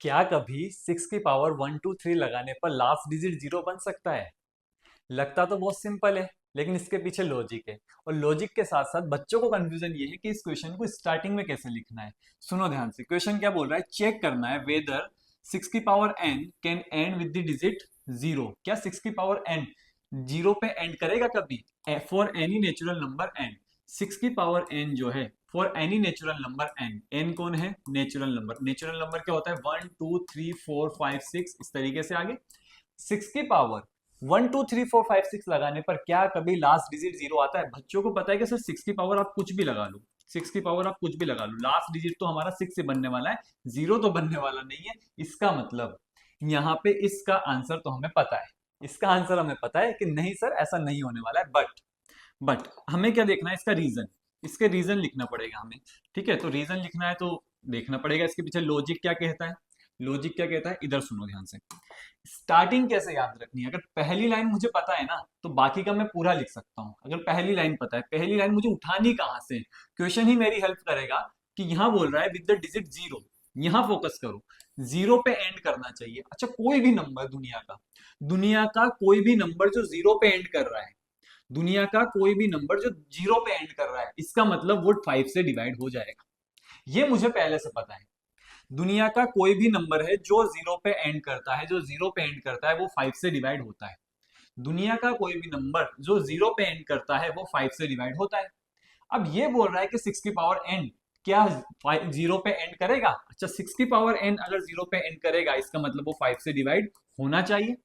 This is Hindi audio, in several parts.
क्या कभी 6 की पावर 1 2 3 लगाने पर लास्ट डिजिट 0 बन सकता है? लगता तो बहुत सिंपल है, लेकिन इसके पीछे लॉजिक है। और लॉजिक के साथ साथ बच्चों को कंफ्यूजन ये है कि इस क्वेश्चन को स्टार्टिंग में कैसे लिखना है। सुनो ध्यान से, क्वेश्चन क्या बोल रहा है, चेक करना है वेदर 6 की power n can and with the digit 0। क्या 6 की पावर n 0 पे एंड करेगा कभी? For any natural number n, 6 की पावर n जो है for any natural number n, n कौन है? Natural number. नेचुरल नंबर क्या होता है? 1 2 3 4 5 6, इस तरीके से आगे। 6 की पावर 1 2 3 4 5 6 लगाने पर क्या कभी लास्ट डिजिट 0 आता है? बच्चों को पता है कि सर 6 की पावर आप कुछ भी लगा लो, 6 की पावर आप कुछ भी लगा लो, लास्ट डिजिट तो हमारा 6 से बनने वाला है, 0 तो बनने वाला नहीं है। इसका मतलब यहाँ पे इसका आंसर तो हमें पता है, इसका आंसर हमें पता है कि नहीं सर ऐसा नहीं होने वाला है। बट हमें क्या देखना है? इसका रीजन, इसके रीजन लिखना पड़ेगा हमें। ठीक है, तो रीजन लिखना है तो देखना पड़ेगा इसके पीछे लॉजिक क्या कहता है। लॉजिक क्या कहता है, इधर सुनो ध्यान से। स्टार्टिंग कैसे याद रखनी है? अगर पहली लाइन मुझे पता है ना, तो बाकी का मैं पूरा लिख सकता हूं। अगर पहली लाइन पता है, पहली लाइन मुझे उठानी कहां से, क्वेश्चन ही मेरी हेल्प करेगा कि यहां बोल रहा है विद द डिजिट 0, यहां फोकस करो, 0 पे एंड करना चाहिए। अच्छा, कोई भी नंबर दुनिया का कोई भी नंबर जो 0 पे एंड कर रहा है, दुनिया का कोई भी नंबर जो 0 पे एंड कर रहा है, इसका मतलब वो 5 से डिवाइड हो जाएगा। ये मुझे पहले से पता है। दुनिया का कोई भी नंबर है जो 0 पे एंड करता है, जो 0 पे एंड करता है वो 5 से डिवाइड होता है। दुनिया का कोई भी नंबर जो 0 पे एंड करता है वो 5 से डिवाइड होता है। अब ये बोल रहा है कि 6 की पावर n क्या 0 पे एंड करेगा? अच्छा, 6 की पावर n अगर 0 पे एंड करेगा, इसका मतलब वो 5 से डिवाइड होना चाहिए।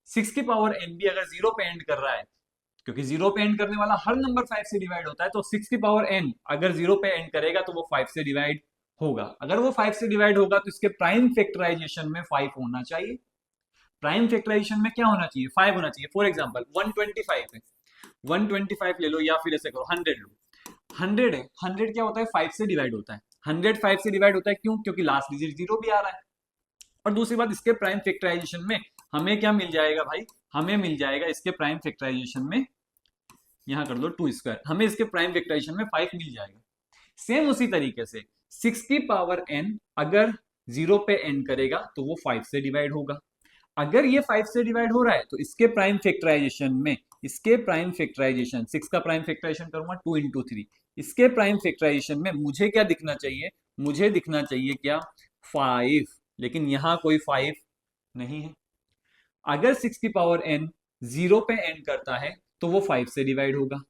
6 की पावर n भी अगर 0 पे एंड कर रहा है, क्योंकि 0 पे एंड करने वाला हर नंबर 5 से डिवाइड होता है, तो 6 की पावर n अगर 0 पे एंड करेगा तो वो 5 से डिवाइड होगा। अगर वो 5 से डिवाइड होगा तो इसके प्राइम फैक्टराइजेशन में 5 होना चाहिए। प्राइम फैक्टराइजेशन में क्या होना चाहिए? 5 होना चाहिए। फॉर एग्जांपल 125 है, 125 ले लो, या फिर ऐसे करो 100 लो। 100 है, 100 क्या होता है? 5 से डिवाइड होता है। 100 5 से डिवाइड होता है, क्यों? क्योंकि लास्ट डिजिट 0 भी आ रहा है। और दूसरी बात, इसके प्राइम फैक्टराइजेशन में हमें क्या मिल जाएगा भाई? हमें मिल जाएगा इसके प्राइम फैक्टराइजेशन में, यहां कर दो 2 स्क्वायर, हमें इसके प्राइम फैक्टराइजेशन में 5 मिल जाएगा। सेम उसी तरीके से 6 की पावर n अगर 0 पे एंड करेगा तो वो 5 से डिवाइड होगा। अगर ये 5 से डिवाइड हो रहा है तो इसके प्राइम फैक्टराइजेशन में, इसके प्राइम फैक्टराइजेशन 6 का प्राइम फैक्टराइजेशन करूंगा 2 × 3, इसके प्राइम फैक्टराइजेशन में मुझे क्या दिखना चाहिए? मुझे दिखना चाहिए क्या? 5। लेकिन यहां कोई 5 नहीं है। अगर 6 की पावर n 0 पे एंड करता है तो वो 5 से डिवाइड होगा।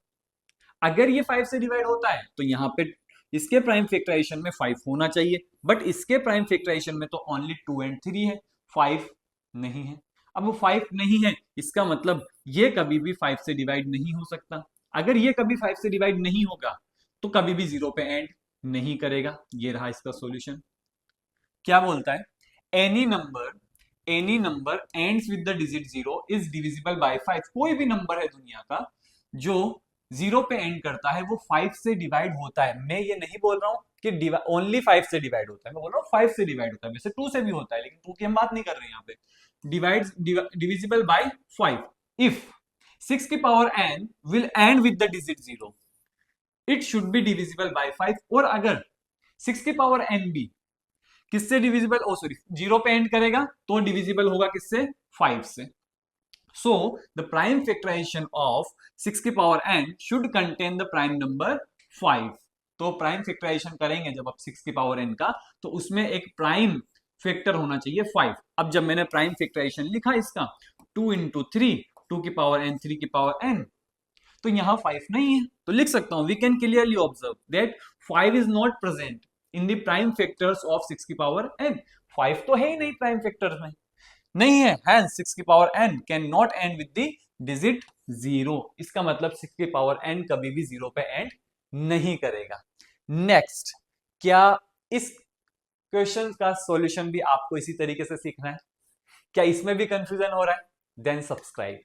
अगर ये 5 से डिवाइड होता है तो यहाँ पे इसके प्राइम फैक्टराइजेशन में 5 होना चाहिए, बट इसके प्राइम फैक्टराइजेशन में तो ओनली 2 और 3 है, 5 नहीं है। अब वो 5 नहीं है, इसका मतलब ये कभी भी 5 से डिवाइड नहीं हो सकता। अगर ये कभी 5 से डिवाइड नहीं होगा तो कभी भी 0 पे एंड नहीं करेगा। ये रहा इसका सॉल्यूशन। क्या बोलता है? Any number ends with the digit 0 is divisible by 5। कोई भी नंबर है दुनिया का जो 0 पे एंड करता है वो 5 से डिवाइड होता है। मैं ये नहीं बोल रहा हूं कि ओनली 5 से डिवाइड होता है, मैं बोल रहा हूं 5 से डिवाइड होता है। वैसे 2 से भी होता है, लेकिन 2 की हम बात नहीं कर रहे हैं यहाँ पे। डिविजिबल बाय 5 इफ 6 की power n will and with the digit 0, it should be divisible by 5। और अगर 6 की पावर n भी किससे डिविजिबल, ओ सॉरी, 0 पे एंड करेगा तो डिविजिबल होगा किससे? 5 से। So the prime factorization of 6 की power n should contain the prime number 5। तो प्राइम फैक्टराइजेशन करेंगे जब आप 6 की पावर n का, तो उसमें एक प्राइम फैक्टर होना चाहिए 5। अब जब मैंने प्राइम फैक्टराइजेशन लिखा इसका 2 × 3, 2 की पावर n, 3 की पावर n, तो यहां 5 नहीं है, तो लिख सकता हूं we can clearly observe that 5 is not present in the prime factors of 6 की पावर n। 5 तो है ही नहीं प्राइम फैक्टर्स में, नहीं है। हैंस 6 की power n can not and with the digit 0। इसका मतलब 6 की पावर n कभी भी 0 पे एंड नहीं करेगा। नेक्स्ट, क्या इस क्वेश्चन का सॉल्यूशन भी आपको इसी तरीके से सीखना है? क्या इसमें भी कंफ्यूजन हो रहा है? Then subscribe.